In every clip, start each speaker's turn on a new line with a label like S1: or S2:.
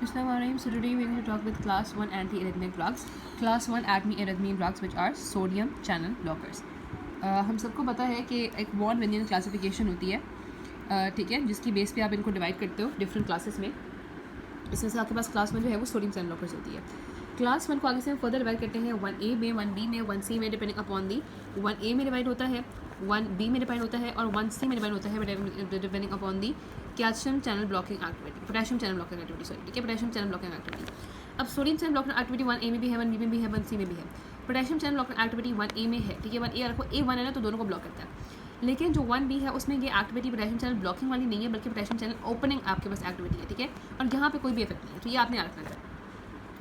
S1: Bismillahirrahmanirrahim. So today we're going to talk with class 1 anti-arrhythmic drugs. Class 1 anti-arrhythmic drugs which are sodium channel blockers. हम सबको पता है कि एक von वेनियन classification होती है, ठीक है, जिसकी बेस पे आप इनको डिवाइड करते हो डिफरेंट क्लासेस में. इसमें से आपके पास क्लास 1 जो है वो सोडियम चैनल ब्लॉकर्स होती है. क्लास 1 को आगे से हम फर्दर डिवाइड करते हैं 1A में, 1B में, 1C में, डिपेंडिंग अपॉन दी 1A में डिवाइड होता है, 1B में डिवाइड होता है और 1C में डिवाइड होता है depending upon the calcium channel blocking activity, potassium channel blocking activity, sorry, ठीक है, पोटेशियम चैनल ब्लॉकिंग एक्टिविटी. अब sodium channel blocking activity 1A में भी है, 1B में भी है, 1C में भी है. Potassium channel blocking activity 1A में है, ठीक है, 1A रखो, A1 है ना, तो दोनों को ब्लॉक करता है. लेकिन जो 1B है उसमें ये एक्टिविटी पोटेशियम चैनल ब्लॉकिंग वाली नहीं है, बल्कि पोटेशियम चैनल ओपनिंग आपके पास एक्टिविटी है, ठीक है, और यहाँ पे कोई भी इफेक्ट नहीं है. तो ये आपने याद रखना है.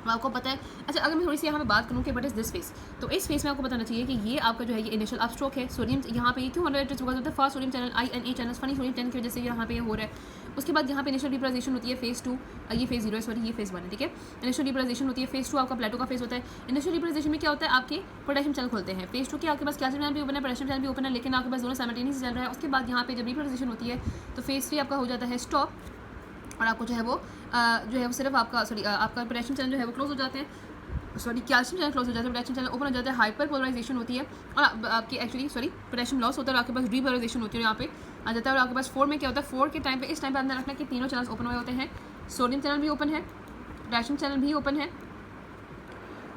S1: आपको पता है. अच्छा, अगर मैं थोड़ी सी यहाँ पे बात करूँ कि व्हाट इज दिस फेस, तो इस फेस में आपको बताना चाहिए कि ये आपका जो है ये इनिशियल अप स्ट्रोक है. सोडियम यहाँ पे क्यों हो रहा है, बिकॉज होता है fast sodium channel INA channel, funny sodium channel की वजह से यहाँ पे हो रहा है. उसके बाद यहाँ पे इनिशियल डिपोलाइजेशन होती है फेज 2, ये फेज 0 है, सॉरी, ये फेज 1 है, ठीक है. इनिशियल डिपोलाइजेशन होती है, फेज 2 आपका प्लेटो का फेज होता है. इनिशियल डिपोलाइजेशन में क्या होता है, आपके पोटेशियम चैनल खोलते हैं. फेज 2 के आपके पास कैल्शियम चैनल भी ओपन है, पोटेशियम चैनल भी ओपन है, लेकिन आपके पास दोनों साइमल्टेनियस चल रहा है. उसके बाद यहाँ पे जब डिपोलाइजेशन होती है तो फेज 3 आपका हो जाता है स्टॉप, और आपको जो है वो सिर्फ आपका आपका पोटेशियम चैनल जो है वो क्लोज हो जाते हैं, सॉरी, कैल्शियम चैनल क्लोज हो जाता है, पोटेशियम चैनल ओपन हो जाता है, हाइपर पोलराइजेशन होती है और आपकी एक्चुअली पोटेशियम लॉस होता है और आपके पास डीपोलराइजेशन होती है, यहाँ पे आ जाता है. और आपके पास 4 में क्या होता है, 4 के टाइम पे इस टाइम पे आपने रखना है कि तीनों चैनल्स ओपन हुए होते हैं. सोडियम चैनल भी ओपन है, पोटेशियम चैनल भी ओपन है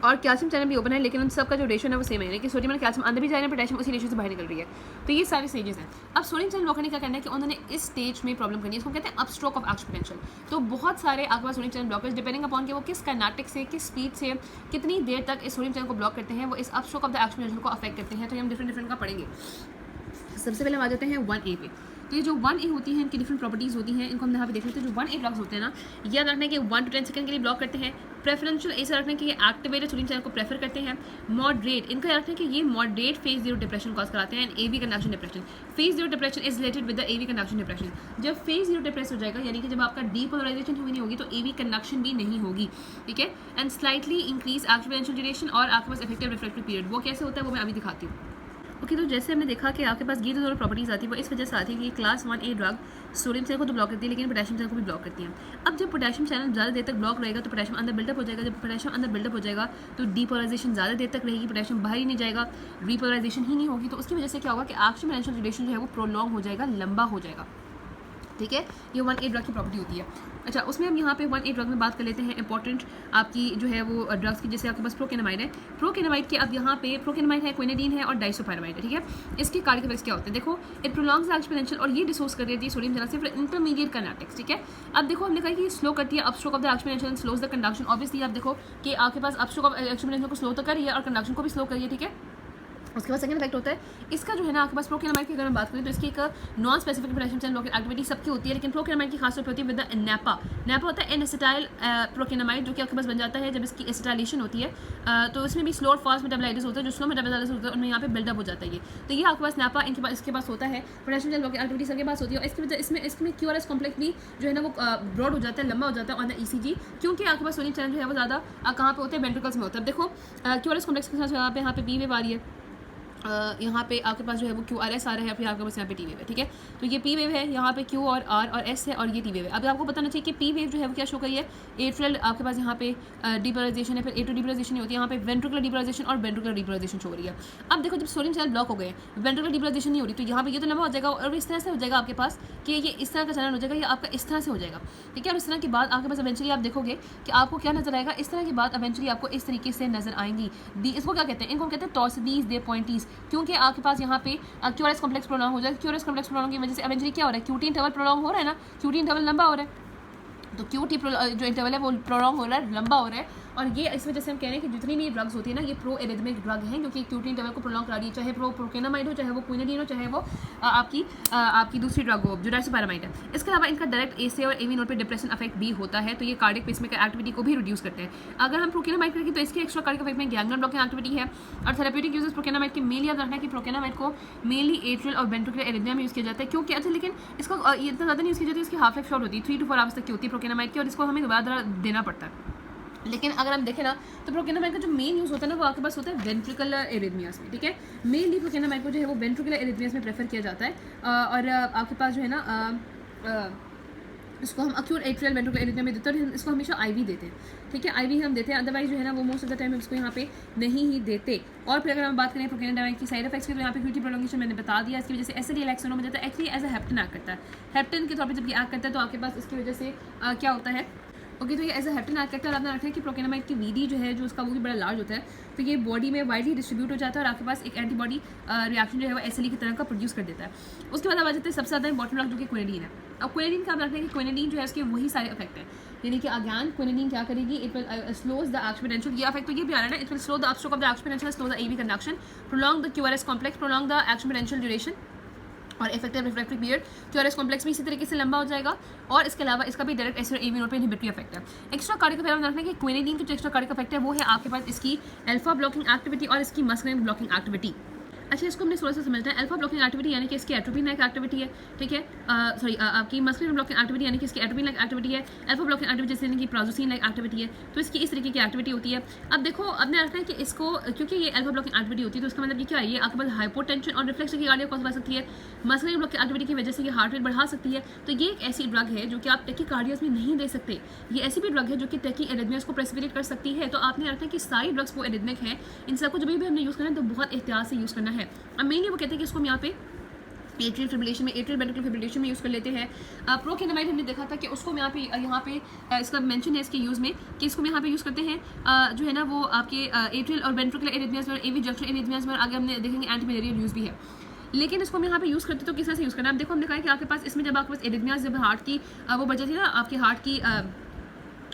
S1: और कैल्शियम चैनल भी ओपन है, लेकिन उन सबका जो रेशो है वो सेम है, कि सोडियम और कैल्शियम अंदर भी जा रहे हैं, पोटेशियम उसी रेशो से बाहर निकल रही है. तो ये सारे स्टेजेस हैं. अब सोडियम चैनल ब्लॉकर ने क्या करना है कि उन्होंने इस स्टेज में प्रॉब्लम करनी है, इसको कहते हैं अपस्ट्रोक ऑफ एक्शन पोटेंशियल. तो बहुत सारे आपके पास sodium channel blockers depending upon कि वो किस काइनेटिक से, किस स्पीड से, कितनी देर तक इस सोडियम चैनल को ब्लॉक करते हैं, वो इस upstroke of the action potential को अफेक्ट करते हैं. तो हम डिफरेंट का पढ़ेंगे. सबसे पहले हम आ जाते हैं 1A पे. तो ये जो 1A होती है इनकी डिफरेंट प्रॉपर्टीज़ होती हैं, इनको हम यहाँ पे देख लेते हैं. जो 1A ड्रग्स होते हैं ना, याद रखना है कि 1 to 10 सेकंड के लिए ब्लॉक करते हैं. प्रेफरेंशियल ऐसा रखना है कि ये एक्टिवेटेड सोडियम चैनल को प्रेफर करते हैं. मॉडरेट, इनका रखना है कि ये मॉडरेट फेज 0 डिप्रेशन कॉज कराते हैं. And AV conduction depression, phase 0 depression is related with the AV conduction depression. जब फेज 0 डिप्रेस हो जाएगा, यानी कि जब आपका डीपोलराइजेशन हुई नहीं होगी, तो AV कंडक्शन भी नहीं होगी, ठीक है. And slightly increase active potential duration और आपके पास इफेक्टिव रिफ्लेक्टिव पीरियड. वो कैसे होता है वो मैं अभी दिखाती हूँ. ओके, तो जैसे हमने देखा कि आपके पास ये जो दोनों प्रॉपर्टीज़ आती है वो इस वजह से आती है कि class 1A drug sodium channel को तो ब्लॉक करती है, लेकिन पोटेशियम चैनल को भी ब्लॉक करती है. अब जब पोटेशियम चैनल ज़्यादा देर तक ब्लॉक रहेगा तो पोटेशियम अंदर बिल्डअप हो जाएगा. जब पोटेशियम अंदर बिल्डअप हो जाएगा तो डीपोलराइजेशन ज़्यादा देर तक रहेगी, पोटेशियम बाहर ही नहीं जाएगा, रीपोलराइजेशन ही नहीं होगी. तो उसकी वजह से क्या होगा कि एक्शन पोटेंशियल ड्यूरेशन जो है वो प्रोलॉन्ग हो जाएगा, लंबा हो जाएगा, ठीक है. ये 1A ड्रग की प्रॉपर्टी होती है. अच्छा, उसमें हम यहाँ पे 1A ड्रग में बात कर लेते हैं इंपॉर्टेंट आपकी जो है वो ड्रग्स की. जैसे आपके पास प्रोकेनामाइड है, प्रोकेनामाइड के अब यहाँ पे प्रोकेनामाइड है, क्विनाडीन है और डाइसोपायरामाइड है, ठीक है. इसके कार्डियक इफेक्ट्स क्या होते हैं देखो. इट प्रोलॉन्ग्स एक्शन पोटेंशियल और ये डिसोस कर देती है सोडियम चैनल से फिर इंटरमीडिएट काइनेटिक्स, ठीक है. अब देखो हमने कहा कि स्लो करती है upstroke of the action potential, slows the conduction. Obviously आप देखो कि आपके पास अपस्ट्रोक ऑफ एक्शन पोटेंशियल को स्लो तो कर रही है और कंडक्शन को भी स्लो करिए, ठीक है. उसके बाद सेकंड इफेक्ट होता है इसका जो है ना, आपके पास प्रोकेनामाइड की अगर हम बात करें तो इसकी एक non specific potassium channel blocking activity सबकी होती है, लेकिन प्रोकेनामाइड की खास तौर पर होती है विद द नैपा. नैपा होता है एन एसिटाइल प्रोकेनामाइड, जो कि आपके पास बन जाता है जब इसकी एसिटाइलेशन होती है. तो इसमें भी स्लो और फास्ट मेटाबोलाइटिस होता है. जो स्लो मेटाबोलाइटिस होता है उनमें यहाँ पे बिल्डअप हो जाता है ये. तो ये आपके पास नैपा इनके पास इसके पास होता है, पोटेशियम चैनल ब्लॉकिंग एक्टिविटी सबके पास होती है. और इसकी वजह इसमें QRS कॉम्प्लेक्स भी जो है ना वो ब्रॉड हो जाता है, लंबा हो जाता है ऑन द ECG, क्योंकि आपके पास सोडियम चैनल जो है वो ज़्यादा कहाँ पे होते हैं, वेंट्रिकल्स में होता है. देखो QRS कॉम्प्लेक्स के साथ यहाँ पे B वेव आ रही है, यहाँ पे आपके पास जो है वो QRS आ रहा है, फिर आपके पास यहाँ पे T वेव है, ठीक है. तो ये P वेव है, यहाँ पे Q और R और S है और ये T वेव है. अब आपको बताना चाहिए कि P वेव जो है वो क्या शो करी है, एट्रियल आपके पास यहाँ पे डीपोलराइजेशन है, फिर एट्रियल डीपोलराइजेशन नहीं होती है, यहाँ पे वेंट्रिकुलर डीपोलराइजेशन और वेंट्रिकुलर डीपोलराइजेशन शो हो रही है. अब देखो जब सोडियम चैनल ब्लॉक हो गए, वेंट्रिकुलर डीपोलराइजेशन नहीं हो रही, तो यहाँ पे ये तो लंबा हो जाएगा और इस तरह से हो जाएगा आपके पास कि ये इस तरह का चैनल हो जाएगा, या आपका इस तरह से हो जाएगा, ठीक है. और इस तरह के बाद आपके पास इवेंचुअली आप देखोगे कि आपको क्या नजर आएगा, इस तरह की बात इवेंचुअली आपको इस तरीके से नजर आएंगी. इसको क्या कहते हैं, इनको कहते हैं टॉर्सिडीज दे पॉइंटीज, क्योंकि आपके पास यहाँ पे QRS कॉम्प्लेक्स प्रोलॉन्ग हो जाए. QRS कॉम्प्लेक्स प्रोलॉन्ग की वजह से इवेंचुअली क्या हो रहा है, QT इंटरवल प्रोलॉन्ग हो रहा है ना, QT इंटरवल लंबा हो रहा है. तो QT जो इंटरवल है वो प्रोलॉन्ग हो रहा है, लंबा हो रहा है. और ये इस वजह से हम कह रहे हैं कि जितनी भी ड्रग्स होती है ना ये प्रो एरिथमिक ड्रग हैं, क्योंकि QT इंटरवल को प्रोलॉन्ग करा रही है, चाहे प्रोकेनामाइड हो, चाहे वो क्विनाडीन हो, चाहे वो आपकी दूसरी ड्रग हो जो डाइसोपायरामाइड है. इसके अलावा इनका डायरेक्ट AC और AV नोड पे डिप्रेशन इफेक्ट भी होता है, तो ये कार्डियक पेसमेकर एक्टिविटी को भी रिड्यूस करते हैं. अगर हम प्रोकेनामाइड करेंगे तो इसके एक्स्ट्रा कार्डियक इफेक्ट में गैंग्लियन ब्लॉकिंग एक्टिविटी है. और थेरेप्यूटिक यूजेस प्रोकेनामाइड के मेनली याद रखना है कि प्रोकेनामाइड को मेनली एट्रियल और वेंट्रिकुलर एरिथमिया में यूज़ किया जाता है, क्योंकि अच्छा लेकिन इसका इतना ज़्यादा नहीं यूज़ किया जाता है. इसकी हाफ लाइफ शॉर्ट होती है, 3 to 4 आवर्स तक की होती है प्रोकेनामाइड की, और इसको हमें दोबारा देना पड़ता है. लेकिन अगर हम देखें ना तो प्रोकेनामाइड का जो मेन यूज़ होता है ना वो आपके पास होता है वेंट्रिकुलर एरिथमियास में, ठीक है. मेनली प्रोकेनामाइड को जो है वो वेंट्रिकुलर एरिथमियास में प्रेफर किया जाता है. और आपके पास जो है ना इसको हम अक्यूट एट्रियल वेंट्रिकुलर एरिथमिया में देते हैं, और हम इसको हमेशा आईवी देते हैं, ठीक है, आईवी हम देते हैं, अदरवाइज जो है ना वो मोस्ट ऑफ द टाइम हम इसको यहाँ पे नहीं ही देते। और फिर अगर हम बात करें प्रोकेनाडामाइन की साइड इफेक्ट्स की, तो यहाँ पे क्यूटी प्रोलॉन्गेशन मैंने बता दिया, इसकी वजह से ऐसे रिलैक्सन हो जाता है, actually as a hapten act करता है, हेप्टेन के तौर पर जब ये एक्ट करता है तो आपके पास इसकी वजह से क्या होता है, ओके, तो ये एज अ हेप्टेन एक्ट करता है। आपने रखा है कि प्रोकेनामाइड की वीडी जो है जो उसका वो भी बड़ा लार्ज होता है, तो ये बॉडी में वाइडली डिस्ट्रीब्यूट हो जाता है और आपके पास एक एंटीबॉडी रिएक्शन जो है वो एसएलई की तरह का प्रोड्यूस कर देता है। उसके बाद आ जाते हैं सबसे ज़्यादा इंपॉर्टेंट ड्रग जो कि क्विनिडीन है। अब क्विनिडीन का आप रखते हैं कि क्विनिडीन जो है इसके वही सारे इफेक्ट है, यानी कि अगैन क्विनिडीन क्या करेगी, it will slows the action potential, ये इफेक्ट तो ये भी आ रहा है ना, it will slow the upstroke of the action potential, slow the AV conduction, prolong the QRS complex, prolong the action potential duration, और effective refractory period QRS complex भी इसी तरीके से लंबा हो जाएगा। और इसके अलावा इसका भी डायरेक्ट एसिड एवी नोड पे इनहिबिटरी इफेक्ट है। एक्स्ट्रा कार्डिक इफेक्ट रखना है कि क्विनिडीन की जो एक्स्ट्रा कार्डिक इफेक्ट है वो है आपके पास इसकी अल्फा ब्लॉकिंग एक्टिविटी और इसकी मस्कुलिन ब्लॉकिंग एक्टिविटी। अच्छा, इसको हमने थोड़ा सा समझना है। अल्फा ब्लॉकिंग एक्टिविटी यानी कि इसकी एट्रोपिन लाइक एक्टिविटी है, ठीक है, सॉरी आपकी मस्कुलिन ब्लॉकिंग एक्टिविटी यानी कि इसकी एट्रोपिन लाइक एक्टिविटी है। अल्फा ब्लॉकिंग एक्टिविटी जैसे कि प्राजोसिन लाइक एक्टिविटी है, तो इसकी इस तरीके की एक्टिविटी होती है। अब देखो, अब मैं रखना है कि इसको क्योंकि ये अल्फा ब्लॉकिंग एक्टिविटी होती है तो इसका मतलब ये क्या है, ये आपके पास हाइपोटेंशन और रिफ्लेक्स की गाड़ियाँ कॉज कर सकती है। मस्कुलिन ब्लॉकिंग एक्टिविटी की वजह से ये हार्ट रेट बढ़ा सकती है। तो ये एक ऐसी ड्रग है जो कि आप टेकीकार्डियाज में नहीं दे सकते। ये ऐसी भी ड्रग है जो कि टेकी एरिथमियास को प्रेसिपिटेट कर सकती है। तो आपने रखना है कि सारी ड्रग्स वो एरिथमिक है, इन सबको जब भी हमने यूज़ करना है तो बहुत एहतियात से यूज़ करना है। अब मेनली वो कहते हैं कि इसको हम यहाँ पे एट्रियल फिब्रिलेशन में, एट्रियल वेंट्रिकुलर फिब्रिलेशन में यूज़ कर लेते हैं। प्रोकेनामाइड हमने देखा था कि उसको मैं यहाँ पे इसका मेंशन है इसके यूज़ में कि इसको हम यहाँ पे यूज़ करते हैं जो है ना वो आपके एट्रियल और वेंट्रिकुलर एरिथमियास में और एवी जंक्शन एरिथमियास में, और आगे हमने देखेंगे एंटीमलेरियल यूज़ भी है। लेकिन इसको हम यहाँ पे यूज़ करते तो किस तरह से यूज़ करना है। अब देखो, हमने कहा कि आपके पास इसमें जब आपके पास एरिथमियास जब हार्ट की वो बढ़ जाती है ना, आपके हार्ट की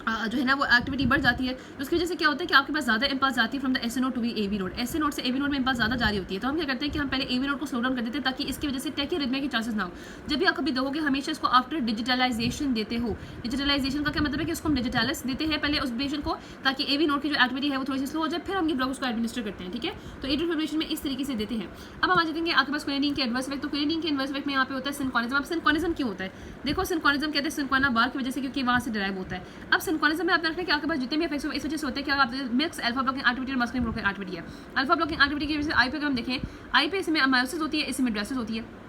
S1: जो है ना वो एक्टिविटी बढ़ जाती है, तो उसकी वजह से क्या होता है कि आपके पास ज़्यादा इम्पल्स जाती है from the SA node to V AV node, SA node से एवी नोड में इम्पल्स ज़्यादा जारी होती है। तो हम क्या करते हैं कि हम पहले एवी नोड को स्लो डाउन कर देते हैं ताकि इसकी वजह से टेकीआर्रिथमिया की चांसेस ना हो। जब भी आप कभी दोगे हमेशा इसको आफ्टर डिजिटलाइजेशन देते हो। डिजिटलाइजेशन का क्या मतलब है कि उसको हम डिजिटलिस देते हैं पहले उस पेशेंट को, ताकि एवी नोड की जो एक्टिविटी है वो थोड़ी सी स्लो हो जाए, फिर हम ये ड्रग उसको एडमिनिस्टर करते हैं, ठीक है। तो एट्रियल फिब्रिलेशन में इस तरीके से देते हैं। अब हम आ जाते हैं आपके पास क्विनिडीन के एडवर्स इफेक्ट। तो क्विनिडीन के एडवर्स इफेक्ट में यहाँ पे होता है सिंक्रोनिज्म। अब सिंक्रोनिज्म क्यों होता है, देखो सिंक्रोनिज्म कहते हैं सिंक्रोना बार की वजह से, क्योंकि वहाँ से डिराइव होता है। अब सिंक्रोनिज्म में आपने रखना है कि आपके पास जितने भी इफेक्ट्स इस वजह से होते हैं कि आप मिक्स अल्फा ब्लॉकिंग एक्टिविटी और मस्कुलिन ब्लॉकिंग एक्टिविटी है। अल्फा ब्लॉकिंग एक्टिविटी की वजह से आई पे अगर हम देखें, आई पे इसमें अमायोसिस होती है, इसमें ड्रेसिस होती है।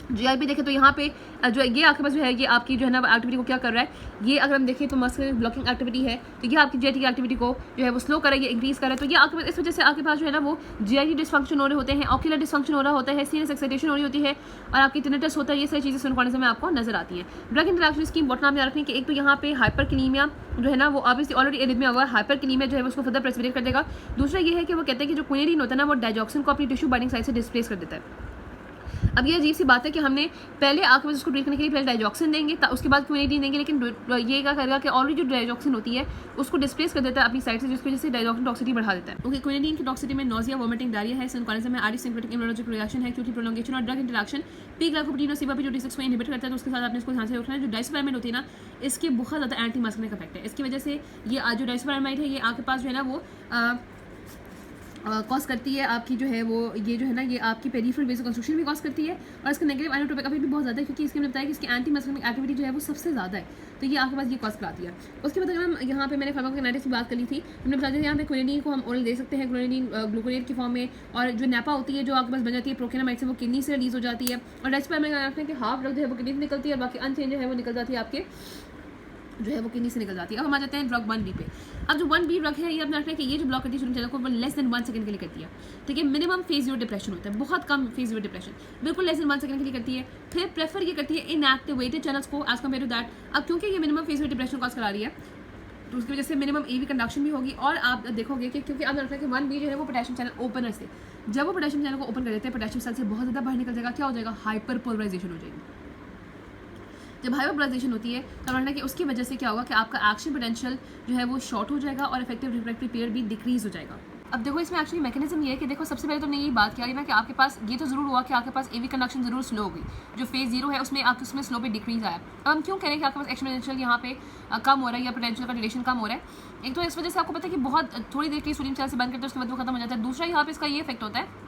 S1: जीआईपी देखें तो यहाँ पे जो ये आपके पास जो है ये आपकी जो है ना एक्टिविटी को क्या कर रहा है, ये अगर हम देखें तो मस्कुलिन ब्लॉकिंग एक्टिविटी है, तो ये आपकी जीआईटी की एक्टिविटी को जो है वो स्लो कर रहा है, ये इंक्रीज कर रहा है। तो ये आपके पास इस वजह से आपके पास जो है ना वो जीआईटी डिस्फंक्शन हो रहे होते हैं, ऑक्यूलर डिस्फंक्शन हो रहा होता है, सीरियस एक्साइटेशन हो रही होती है, और आपकी टिनिटस होता है। ये सारी चीज़ें सिंक्रोनिज्म में आपको नजर आती हैं। ड्रग इंटरैक्शन स्कीम इम्पोर्टेंट आप याद रखें कि एक तो यहाँ पे हाइपरकिनीमिया जो है ना वो ऑब्वियसली ऑलरेडी एरिथमिया हुआ है, हाइपरकिनीमिया जो है उसको फर्दर प्रेसिपिटेट कर देगा। दूसरा ये है कि वो कहते हैं कि जो क्विनिडीन होता है ना वो डाइजॉक्सिन को अपनी टिश्यू बाइंडिंग साइड से डिस्प्लेस कर देता है। अब ये अजीब सी बात है कि हमने पहले आपके पास उसको ट्रीट करने के लिए पहले डाइजॉक्सिन देंगे, उसके बाद क्विनिडीन देंगे, लेकिन ये क्या करेगा कि ऑलरेडी जो डाइजॉक्सिन होती है उसको डिस्प्लेस कर देता है अपनी साइड से, जिसकी वजह से डाइजॉक्सिन टॉक्सिटी बढ़ा देता है। ओके, क्विनिडीन की टॉक्सिटी में नोजिया, वोमिटिंग, डायरिया है, सिंक्रोनिज्म में एडिसिंक्रेटिक इम्यूनोलॉजिकल रिएक्शन है, क्यूटी प्रोलॉन्गेशन और ड्रग इंटरैक्शन पी ग्लाइकोप्रोटीन और सीवापी26 को इनहिबिट करता है। तो उसके साथ आपने इसको ध्यान से रखना है। जो डाइसोपरामाइड होती है ना, इसके बहुत ज़्यादा एंटी मस्कुलिन इफेक्ट है। इसकी वजह से ये जो डाइसोपरामाइड है ये आपके पास जो है ना वो कॉज करती है आपकी जो है वो ये जो है ना ये आपकी पेरिफेरल वेसोकंस्ट्रक्शन भी कॉज करती है, और इसका नेगेटिव आइनोट्रोपिक इफेक्ट भी बहुत ज़्यादा है, क्योंकि इसके हमने बताया कि इसकी एंटी मस्कुलिन एक्टिविटी जो है वो सबसे ज़्यादा है। तो ये आपके पास ये कॉज कराती है। उसके बाद अगर हम यहाँ पे मैंने फार्माकोकाइनेटिक्स की बात करी थी, हमने बता दिया यहाँ पे क्विनिडीन को हम ओरल दे सकते हैं, क्विनिडीन ग्लूकोनेट की फॉर्म में, और जो नैपा होती है जो आपके पास बन जाती है प्रोकेनामाइड से, वो किडनी से रिलीज हो जाती है। और डाइसोपरामाइड में रखते हैं कि हाफ ड्रग जो है वो किडनी से निकलती है, और बाकी अनचेंज जो है वो निकल जाती है आपके जो है वो किडनी से निकल जाती है। अब हम आ जाते हैं ड्रग 1B पे। अब जो 1B ड्रग है ये अपना रखना है कि ये जो ब्लॉक करती है सोडियम चैनल को वो लेस देन 1 सेकंड के लिए करती है, ठीक है। मिनिमम फेज 0 डिप्रेशन होता है, बहुत कम फेज 0 डिप्रेशन, बिल्कुल लेस देन 1 सेकंड के लिए करती है। फिर प्रेफर ये करती है इनएक्टिवेटेड चैनल्स को एज कम्पेयर टू दैट। अब क्योंकि ये मिनिमम फेज 0 डिप्रेशन कॉज करा रही है तो उसकी वजह से मिनिमम एवी कंडक्शन भी होगी। और आप देखोगे कि क्योंकि आपने रखा है कि 1B जो है वो पोटेशियम चैनल ओपनर से, जब वो पोटेशियम चैनल को ओपन कर देते हैं पोटेशियम सेल से बहुत ज़्यादा बाहर निकल जाएगा, क्या हो जाएगा, हाइपर पोलराइजेशन हो जाएगी। जब हाइपरपोलराइजेशन होती है तो मानना कि उसकी वजह से क्या होगा कि आपका एक्शन पोटेंशियल जो है वो शॉर्ट हो जाएगा और इफेक्टिव रिफ्रैक्टिव पीरियड भी डिक्रीज हो जाएगा। अब देखो इसमें एक्चुअली मैकेनिज्म ये है कि देखो सबसे पहले तो हमने यही बात किया ना कि आपके पास ये तो ज़रूर हुआ कि आपके पास एवी कंडक्शन ज़रूर स्लो होगी, जो फेज 0 है उसमें आपके उसमें स्लो पे डिक्रीज आया। अब हम क्यों कह रहे हैं कि आपके पास एक्शन पोटेंशियल यहाँ पे कम हो रहा है या पोटेंशियल का ड्यूरेशन कम हो रहा है। एक तो इस वजह से आपको पता है कि बहुत थोड़ी देर के लिए सोडियम चैनल से बंद करते हैं उसके बाद वो खत्म हो जाता है। दूसरा यहाँ पे इसका ये इफेक्ट होता है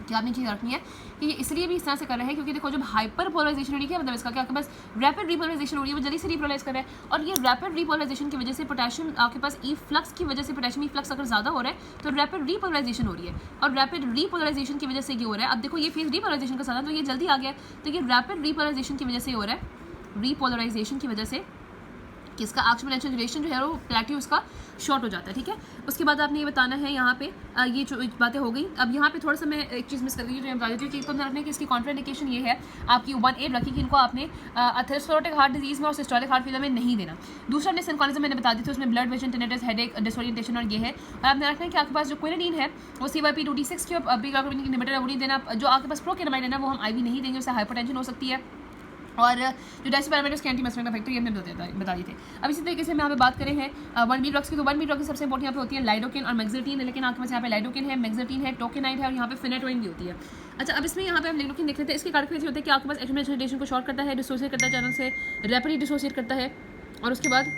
S1: कि आपने चीज़ रखनी है कि ये इसलिए भी इस तरह से कर रहे हैं क्योंकि देखो जब हाइपर पोलराइजेशन हो रही है मतलब इसका क्या आपके पास रैपिड रिपोलराइजेशन हो रही है, वो जल्दी से रिपोलराइज कर रहा है। और ये रैपिड रिपोलराइजेशन की वजह से पोटेशियम आपके पास ई फ्लक्स की वजह से पोटेशियम ई फ्लक्स अगर ज़्यादा हो रहा है तो रैपिड रिपोलराइजेशन हो रही है, और रैपिड रिपोलराइजेशन की वजह से ये हो रहा है। अब देखो ये फेज रिपोलराइजेशन का साथ है तो ये जल्दी आ गया, तो ये रैपिड रिपोलराइजेशन की वजह से हो रहा है। रीपोलराइजेशन की वजह से कि इसका एक्शन पोटेंशियल रिलेशन जो है वो प्लेट्यू उसका शॉर्ट हो जाता है, ठीक है। उसके बाद आपने ये बताना है यहाँ पे ये जो बातें हो गई। अब यहाँ पे थोड़ा सा मैं एक चीज़ मिस कर गई जो मैं बता देती हूँ कि इसको ध्यान रखने की इसकी कॉन्ट्राइंडिकेशन ये है आपकी 1A रखी कि इनको आपने अथेरोस्क्लेरोटिक हार्ट डिजीज़ में और सिस्टोलिक हार्ट फेलियर में नहीं देना। दूसरा डिसइंकॉनिज्म मैंने बता दी थी, उसमें ब्लड विजन, टिनेटस, हेडेक, डिसोरिएंटेशन और ये है। और आपने रखना है कि आपके पास जो क्विनिडीन है वो CYP2D6 की बीटा-ग्लोबुलिन की इनहिबिटर है वो नहीं देना। जो आपके पास प्रोकेनामाइड है ना वो हम IV नहीं देंगे, उससे हाइपरटेंशन हो सकती है। और जो डायसिपैरामाइड उसके एंटी मस्कुलर फैक्टर ये हमने बता दिए थे। अब इसी तरीके से हम यहाँ पे बात करें हैं 1B ड्रग्स की, तो 1B ड्रग्स की सबसे इंपॉर्टेंट यहाँ पे होती है लाइडोकेन और मैक्सिलटीन, लेकिन आपके पास यहाँ पे लाइडोकेन है, मैक्सिलटीन है, टोकेनाइड है और यहाँ पे फिनेटोइन भी होती है। अच्छा, अब इसमें यहाँ पे हम लाइडोकेन देख लेते हैं। इसके कारक होते हैं कि आपके पास एक्टिवेशन को शॉर्ट करता है, डिसोसिएट करता है चैनल से, रैपिडली डिसोसिएट करता है और उसके बाद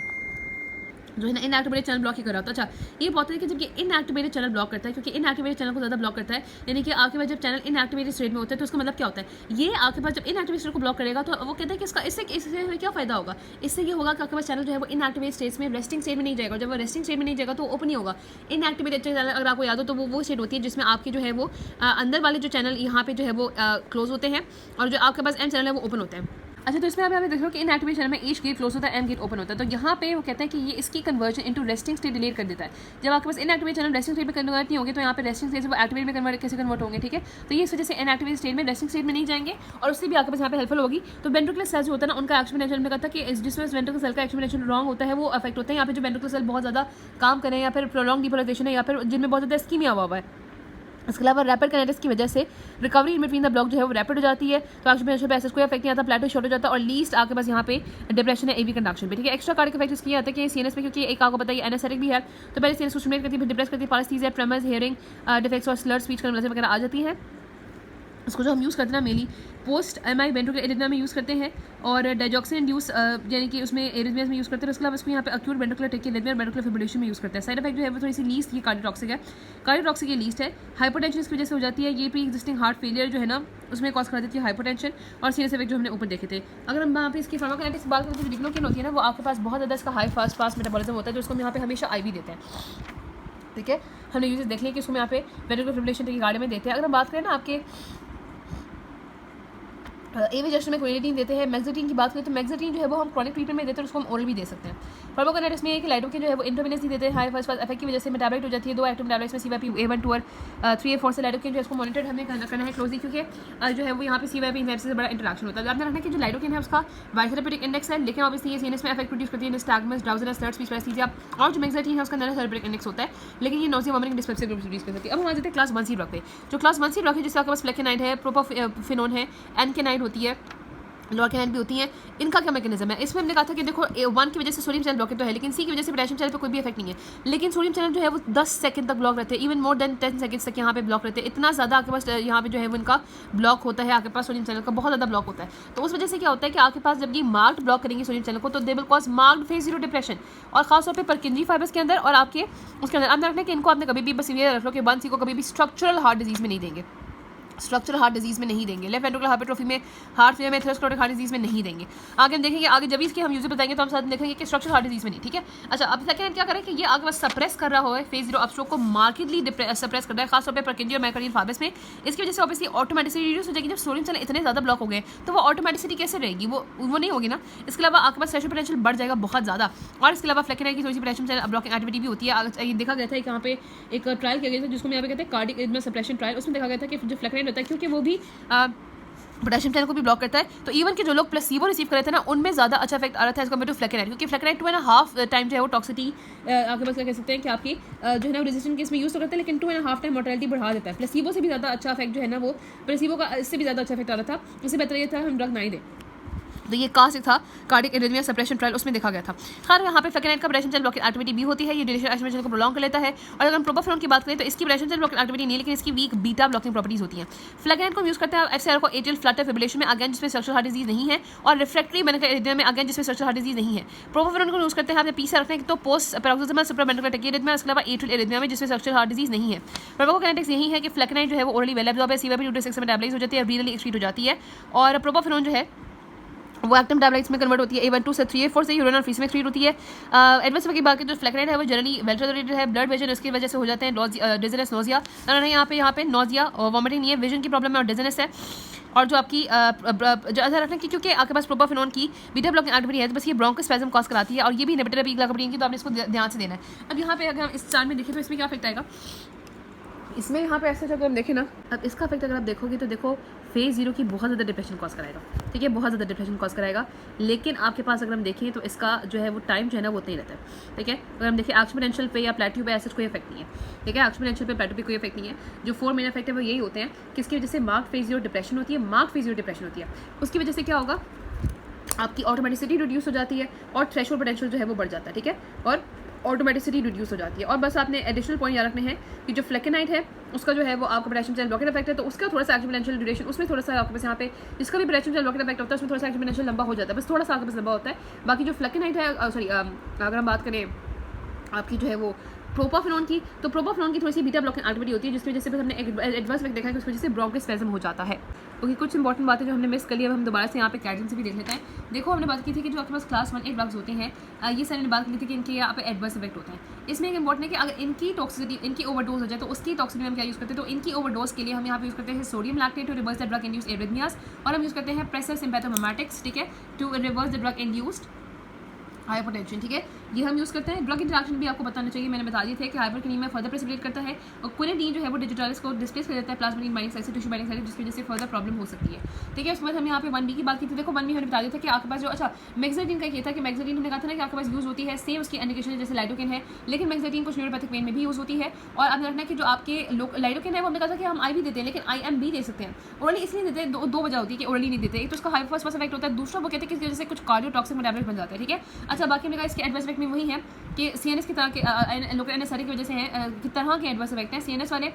S1: जो है ना इनएक्टिवेटेड चैनल ब्लॉक ही कर रहा होता है। अच्छा, ये बहुत है कि जब ये इनएक्टिवेटेड चैनल ब्लॉक करता है, क्योंकि इनएक्टिवेटेड चैनल को ज़्यादा ब्लॉक करता है, यानी कि आपके पास जब चैनल इनएक्टिवेटेड स्टेट में होता है तो उसका मतलब क्या होता है, ये आपके पास जब इनएक्टिवेटेड स्टेट को ब्लॉक करेगा तो वो कहता है कि इससे हमें क्या फायदा होगा। इससे ये होगा कि आपके पास चैनल जो है वो इनएक्टिवेटेड स्टेट में रेस्टिंग स्टेट में नहीं जाएगा, जब वो रेस्टिंग स्टेट में नहीं जाएगा तो ओपन ही होगा। इनएक्टिवेटेड चैनल अगर आपको याद हो तो वो स्टेट होती है जिसमें आपके जो है वो अंदर वाले जो चैनल यहाँ पे जो है वो क्लोज होते हैं और जो आपके पास एम चैनल है वो ओपन होता है। अच्छा, तो इसमें आप देख लो कि इनएक्टिवेट चैनल में ईच गेट क्लोज होता है, एम गेट ओपन होता है। तो यहाँ पे वो कहते हैं कि ये इसकी conversion into resting state delete कर देता है। जब आपके पास इनएक्टिवेट चैनल रेस्टिंग स्टेट में कन्वर्ट नहीं होंगे तो यहाँ पे रेस्टिंग स्टेट से वो एक्टिवेट में कैसे कन्वर्ट होंगे, ठीक है। तो ये इस वजह से इनएक्टिवेट स्टेट में रेस्टिंग स्टेट में नहीं जाएंगे और उससे भी आपके पास यहाँ पे हेल्पफुल होगी। तो वेंट्रिकुलर सेल जो होता है ना उनका एक्शन पोटेंशियल में कहता है कि जिसमें वेंट्रिकुलर सेल का एक्शन पोटेंशियल रॉन्ग होता है वो अफेक्ट होता है। यहाँ पे जो वेंट्रिकुलर सेल बहुत ज़्यादा काम करें या फिर प्रोलॉन्ग डिपोलराइजेशन है या फिर जिनमें बहुत ज़्यादा इस्कीमिया हुआ है। इसके अलावा रैपिड काइनेटिक्स की वजह से recovery in between the block जो है वो रैपिड हो जाती है, तो एक्शन पोटेंशियल पे ऐसा कोई इफेक्ट नहीं आता, प्लेटो शॉर्ट हो जाता है और लीस्ट आपके पास यहाँ पे डिप्रेशन है AV कंडक्शन पे, ठीक है। एक्स्ट्रा कार्डिक इफेक्ट इसकी आता है कि CNS में, क्योंकि एक आपको पता है एनेस्थेटिक भी है तो पहले CNS को स्टिमुलेट करती है, फिर डिप्रेस करती है, पैरास्थीसिया, ट्रेमर्स, हियरिंग डिफेक्ट्स और स्लर स्पीच कन्वर्जन वगैरह आ जाती है। इसको जो हम यूज़ करते हैं ना mainly post MI ventricular arrhythmia में यूज़ करते हैं और डायजॉक्सिन इंड्यूस यानी कि उसमें एरिथमियास में यूज़ करते हैं। उसके अलावा इसको यहाँ पे अक्यूट वेंट्रिकुलर टैकिकार्डिया और वेंट्रिकुलर फिब्रिलेशन में यूज़ करते हैं। साइड इफेक्ट जो है वो थोड़ी सी लीस्ट ये कार्डियोटॉक्सिक है, कार्डियोटॉक्सिक ये लीस्ट है। हाइपरटेंशन इसकी वजह से हो जाती है, ये प्री एग्जिस्टिंग हार्ट फेलियर जो है ना उसमें कॉज करा देती है हाइपरटेंशन और सीरियस इफेक्ट जो हमने ऊपर देखे थे। अगर हम यहाँ पे इसकी फार्माकोकाइनेटिक्स की बात करें तो जो डिग्लोकेन होती है ना वो आपके पास बहुत ज़्यादा इसका हाई फास्ट मेटाबॉलिज्म होता है, जो उसको हम यहाँ पे हमेशा IV देते हैं, ठीक है। हमने यूजेस देख लिया कि उसको यहाँ पे वेंट्रिकुलर फिब्रिलेशन टैकिकार्डिया में देते हैं। अगर हम बात करें ना आपके AV जस्ट में क्विनिडीन देते हैं। मैक्सिलटीन की बात करें तो मैक्सिलटीन जो है वो हम क्रॉनिक ट्रीटमेंट में देते हैं, उसको हम ओरल भी दे सकते हैं। फार्माकोकाइनेटिक्स में ये कि लाइडोकेन जो है वो इंट्रावेनसली देते हैं, हाई फास्ट इफेक्ट की वजह से मेटाबॉलाइट हो जाती है। 2 एक्टिव मेटाबॉलाइट्स में CYP1, 2 और 3 और 4 से लाइडोकेन जो है इसको मॉनिटर हमें करना है क्लोजली, क्योंकि जो है वो यहाँ पे CYP इनहिबिटर से बड़ा इंटरेक्शन होता है। आपने रखना है कि जो लाइडोकेन है उसका वाइथेरेपेटिक इंडेक्स है, लेकिन ऑब्वियसली ये CNS में इफेक्ट प्रोड्यूस करती है, निस्टैग्मस, ड्राउजीनेस, स्लर स्पीच, पैरास्थीसिया। और जो मैक्सिलटीन है उसका नॉन थेरेपेटिक इंडेक्स होता है, लेकिन ये नोजिया, वोमिटिंग, डिस्पेप्सिया प्रोड्यूस कर सकती है। अब हम आ जाते हैं क्लास 1C ड्रग पे। जो क्लास 1C ड्रग है जिससे आपके पास फ्लेकेनाइड है, प्रोपोफिनोन है, एनकेनाइड होती है, लोकेनाइड भी होती हैं। इनका क्या मैकेनिज्म है, इसमें हमने कहा था कि देखो 1 की वजह से सोडियम चैनल ब्लॉकेट तो है, लेकिन C की वजह से पोटेशियम चैनल पे कोई भी इफेक्ट नहीं है, लेकिन सोडियम चैनल जो है वो 10 सेकंड तक ब्लॉक रहते हैं, इवन मोर देन 10 सेकंड्स तक यहाँ पे ब्लॉक रहते हैं। इतना ज़्यादा आपके पास यहाँ पे जो है वो इनका ब्लॉक होता है, आपके पास सोडियम चैनल का बहुत ज़्यादा ब्लॉक होता है। तो उस वजह से क्या होता है कि आपके पास जब ये मार्क्ड ब्लॉक करेंगे सोडियम चैनल को तो they will cause marked phase 0 depression, और खासतौर पर परकिंजी फाइबर्स के अंदर और आपके उसके अंदर। आपने रखना है कि इनको आपने कभी भी बस ये रख लो कि 1C को कभी भी स्ट्रक्चरल हार्ट डिजीज़ में नहीं देंगे, स्ट्रक्चरल हार्ट डिजीज़ में नहीं देंगे, लेफ्ट वेंट्रिकुलर हाइपरट्रोफी में, हार्ट फेलियर में, एथेरोस्क्लेरोटिक हार्ट डिजीज़ में नहीं देंगे। आगे हम देखेंगे, आगे जब इसकी हम यूज़र बताएंगे तो हम साथ देखेंगे कि स्ट्रक्चरल हार्ट डिजीज़ में नहीं, ठीक है। अच्छा, अब सेकंड क्या करें कि ये आगे बस सप्रेस कर रहा है फेज 0 अपस्ट्रोक को मार्केटली सप्रेस कर रहा है, खासतौर पर परकिंजी और मायोकार्डियल फाइबर्स में। इसकी वजह से ऑब्वियसली ऑटोमेटिसिटी रिड्यूस हो जाएगी। जब सोडियम चैनल इतने ज़्यादा ब्लॉक हो गए तो वो ऑटोमेटिसिटी कैसे रहेगी, वो नहीं होगी ना। इसके अलावा आपके पास सेचुरेशन पोटेंशियल बढ़ जाएगा बहुत ज़्यादा, और इसके अलावा फ्लेकेनाइड की थोड़ी सी पोटेशियम चैनल ब्लॉकिंग एक्टिविटी भी होती है। ये देखा गया था यहाँ पे एक ट्रायल किया गया था जिसको यहाँ पे कहते हैं कार्डिक इरिथमिया सप्रेशन ट्रायल। उसमें देखा गया था कि जो फ्लेकेनाइड होता है क्योंकि वो भी पोटेशियम चैनल को भी ब्लॉक करता है, तो इवन के जो लोग प्लेसिबो रिसीव कर रहे थे ना उनमें ज़्यादा अच्छा इफेक्ट आ रहा था एज कम्पेयर टू फ्लेकेनाइड, क्योंकि फ्लेकेनाइड 2.5 टाइम जो है वो टॉक्सिटी आपके पास क्या कह सकते हैं कि आपकी जो है ना रेजिस्टेंट केस में यूज़ तो करते हैं, लेकिन 2.5 टाइम मोर्टेलिटी बढ़ा देता है। प्लेसिबो से भी ज़्यादा अच्छा इफेक्ट जो है ना वो प्लेसिबो का इससे भी ज़्यादा अच्छा इफेक्ट आ रहा था। उससे बेहतर ये था हम ड्रग नहीं दें। तो ये कहाँ से था, कार्डिक इरिथमिया सप्रेशन ट्रायल, उसमें देखा गया था। खैर यहाँ पे फ्लेकेनाइड का पोटेशियम चैनल ब्लॉकेट एक्टिविटी भी होती है, ये डिलीशन एक्शन चैनल को प्रोलॉन्ग कर लेता है। और अगर हम प्रोपोफिनोन की बात करें तो इसकी पोटेशियम चैनल ब्लॉकेट एक्टिविटी नहीं, लेकिन इसकी वीक बीटा ब्लॉकिंग प्रॉपर्टीज होती हैं। फ्लेकेनाइड को यूज़ करते हैं FCR को एट्रियल फ्लटर फिब्रिलेशन में, अगेन जिसमें स्ट्रक्चरल हार्ट डिजीज नहीं है, और रिफ्रैक्टरी मेनिकल इरिथमिया में, अगेन जिसमें स्ट्रक्चरल हार्ट डिजीज नहीं है। प्रोपोफिनोन को यूज़ करते हैं आपने पीछे रखते हैं तो पोस्ट पैराक्सिसमल सुप्रामेनिकल टैकिकार्डिया, इसके अलावा एट्रियल इरिथमिया में जिसमें स्ट्रक्चरल हार्ट डिजीज नहीं है। फार्माकोकाइनेटिक्स यही है कि फ्लेकेनाइड जो है वो ओरली वेल एब्जॉर्ब है, CYP2D6 में मेटाबोलाइज हो जाती है, रीनली एक्सक्रीट हो जाती है, और प्रोपोफिनोन जो है वो एक्टिव मेटाबोलाइट्स में कन्वर्ट होती है A1 2 से 3 A4 से यूरिनल फ्री से में 3 होती है। एडवर्स इफेक्ट की बात करें तो फ्लेक्राइड है वो जनरली वेल टॉलरेटेड है। ब्लड विजन इसकी वजह से हो जाते हैं डिजीनेस नोजिया यहाँ पे नोजिया और वॉमिटिंग नहीं है, विजन की प्रॉब्लम है और डिजीनेस है। और जो आपकी ऐसा रखना कि क्योंकि आपके पास प्रोपाफेनॉन की बीटा ब्लॉकिंग एक्टिविटी है तो बस ये ब्रोंकोस्पैज्म कॉज कराती है और ये भी इनहिबिटर है ग्लाइकोप्रोटीन की, तो आपने इसको ध्यान से देना है। अब यहाँ पे अगर हम इस चार्ट में देखें तो इसमें क्या इफेक्ट आएगा, इसमें यहाँ पे ऐसे अगर हम देखें ना, अब इसका इफेक्ट अगर आप देखोगे तो देखो फेज 0 की बहुत ज़्यादा डिप्रेशन कॉज कराएगा, ठीक है, बहुत ज़्यादा डिप्रेशन कॉज कराएगा। लेकिन आपके पास अगर हम देखें तो इसका जो है वो टाइम जो है ना वो उतना ही रहता है, ठीक है। अगर हम देखें एक्सपोनेंशियल पे या प्लेट्यू पे ऐसा कोई इफेक्ट नहीं है, ठीक है, एक्सपोनेंशियल पे प्लेट्यू पे कोई इफेक्ट नहीं है। जो 4 मेन इफेक्ट है वो यही होते हैं कि इसकी वजह से मार्क फेज 0 डिप्रेशन होती है, मार्क फेज 0 डिप्रेशन होती है। उसकी वजह से क्या होगा, आपकी ऑटोमेटिसिटी रिड्यूस हो जाती है और थ्रेशोल्ड पोटेंशियल जो है वो बढ़ जाता है, ठीक है, और ऑटोमेटिसिटी रिड्यूस हो जाती है। और बस आपने एडिशनल पॉइंट याद रखने हैं कि जो फ्लेकेनाइट है उसका जो है वो आपका पोटेशियम चैनल ब्लॉकेट इफेक्ट है, तो उसका थोड़ा सा एक्सपोनेंशियल ड्यूरेशन उसमें थोड़ा सा आपके पास यहाँ पे जिसका भी पोटेशियम चैनल ब्लॉकेट इफेक्ट होता है उसमें थोड़ा सा एक्सपोनेंशियल लंबा हो जाता है, बस थोड़ा सा आपके पास लंबा होता है। बाकी जो फ्लेकेनाइट है सॉरी अगर हम बात करें आपकी जो है वो प्रोपाफेनॉन की, तो प्रोपाफेनॉन की थोड़ी सी बीटा ब्लॉकिंग एक्टिविटी होती है जिसकी वजह से हमने एडवर्स इफेक्ट देखा है कि उसकी वजह से ब्रोंकोस्पैज्म हो जाता है। ओके, कुछ इंपॉर्टेंट बातें जो हमने मिस कर ली अब हम दोबारा से यहाँ पे कैल्शियम से भी देख लेते हैं। देखो हमने बात की थी कि जो आपके पास क्लास 1A ड्रग्स होते हैं, ये सारी बात की थी कि इनके यहाँ पे एडवर्स इफेक्ट होते हैं। इसमें एक इंपॉर्टेंट है कि अगर इनकी टॉक्सिसिटी इनकी ओवरडोज हो जाए तो उसकी टॉक्सिसिटी हम क्या यूज़ करते हैं, तो इनकी ओवरडोज के लिए हम यहाँ पे यूज़ करते हैं sodium lactate to reverse the drug induced arrhythmias, और हम यूज़ करते हैं प्रेशर सिम्पैथोमिमेटिक्स, ठीक है, to reverse the drug induced hypertension, ठीक है, ये हम यूज़ करते हैं। ड्रग इंटरेक्शन भी आपको बताना चाहिए, मैंने बता दिए थे कि हाइपरकिनेमिया फर्दर प्रेसिपिटेट करता है और क्विनिडीन जो है वो डिजिटालिस को डिस्प्लेस कर देता है प्लाज्मिक बाइंडिंग साइट से टिश्यू बाइंडिंग साइट, जिसकी वजह से फर्दर प्रॉब्लम हो सकती है, ठीक है। उसके बाद हम यहाँ पे 1B की बात की थी। देखो 1B हमने बता दिया था कि आपके पास जो अच्छा मैक्सेटिन का ये था कि मैक्सेटिन हमने कहा था ना कि आपके पास यूज़ होती है सेम उसकी इंडिकेशन है जैसे लाइडोकेन है, लेकिन मैक्सेटिन कुछ न्यूरोपैथिक पेन में भी यूज़ होती है। और अब रखना कि जो आपके लाइडोकेन है वो हमने कहा था कि हम IV देते हैं, लेकिन IM भी दे सकते हैं। ओरली इसलिए देते हैं, दो वजह होती है कि ओरली नहीं देते, एक तो उसका हाइपर इफेक्ट होता है, दूसरा वो कहते हैं कि वजह से कुछ कार्डियोटॉक्सिक मेटाबॉलिट बन जाता है, ठीक है। अच्छा, बाकी हमने कहा इसके एडवर्स इफेक्ट में वही है कि CNS की तरह के लोकल एनेस्थेटिक की वजह से हैं, की तरह के एडवर्स इफेक्ट हैं। CNS वाले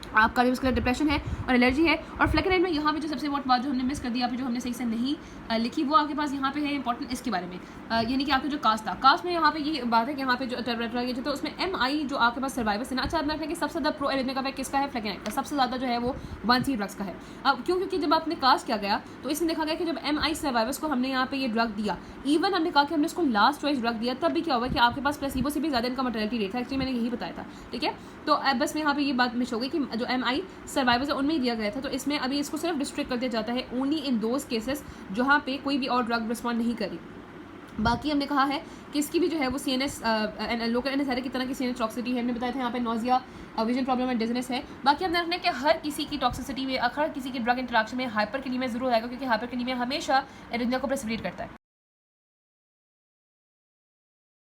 S1: आपका कार्डियोवैस्कुलर डिप्रेशन है और एलर्जी है। और फ्लेकेनाइड में यहाँ पे जो सबसे इंपॉर्टेंट बात जो हमने मिस कर दी, जो हमने सही से नहीं लिखी, वो आपके पास यहाँ पे है इंपॉर्टेंट इसके बारे में, यानी कि आपका जो कास्ट था, कास्ट में यहाँ पे ये बात है कि यहाँ पे जो टेरेटोरियल तो उसमें MI जो आपके पास सर्वाइवर्स है ना। अच्छा, रखना कि सबसे ज़्यादा प्रो एरिथमिया का इफेक्ट किसका है, फ्लेकेनाइड का सबसे ज़्यादा जो है वो 1C ड्रग्स का है। अब क्यों, क्योंकि जब आपने कास्ट किया गया तो इसमें देखा गया कि जब MI सर्वाइवर्स को हमने यहाँ पे ये ड्रग दिया, इवन हमने कहा कि हमने इसको लास्ट चॉइस ड्रग दिया, तब भी क्या हुआ कि आपके पास प्लेसिबो से भी ज़्यादा इनका मोर्टेलिटी रेट था। एक्चुअली मैंने यही बताया था, ठीक है। तो बस में यहाँ पे ये बात मिस हो गई कि जो MI सर्वाइवर्स है उनमें ही दिया गया था, तो इसमें अभी इसको सिर्फ डिस्ट्रिक्ट कर दिया जाता है ओनली इन दोज केसेस जहाँ पे कोई भी और ड्रग रिस्पॉन्ड नहीं करी। बाकी हमने कहा है कि इसकी भी जो है वो CNS लोकल एनेस्थेटिक की तरह की CNS टॉक्सिसिटी है। हमने बताया था यहाँ पे nausea, vision problem and dizziness है। बाकी हमने रखना है कि हर किसी की टॉक्सिसिटी में, हर किसी की ड्रग इंटरेक्शन में हाइपरकिनेमिया जरूर आएगा, क्योंकि हाइपरकिनेमिया हमेशा एरिथमिया को प्रेसिपिटेट करता है।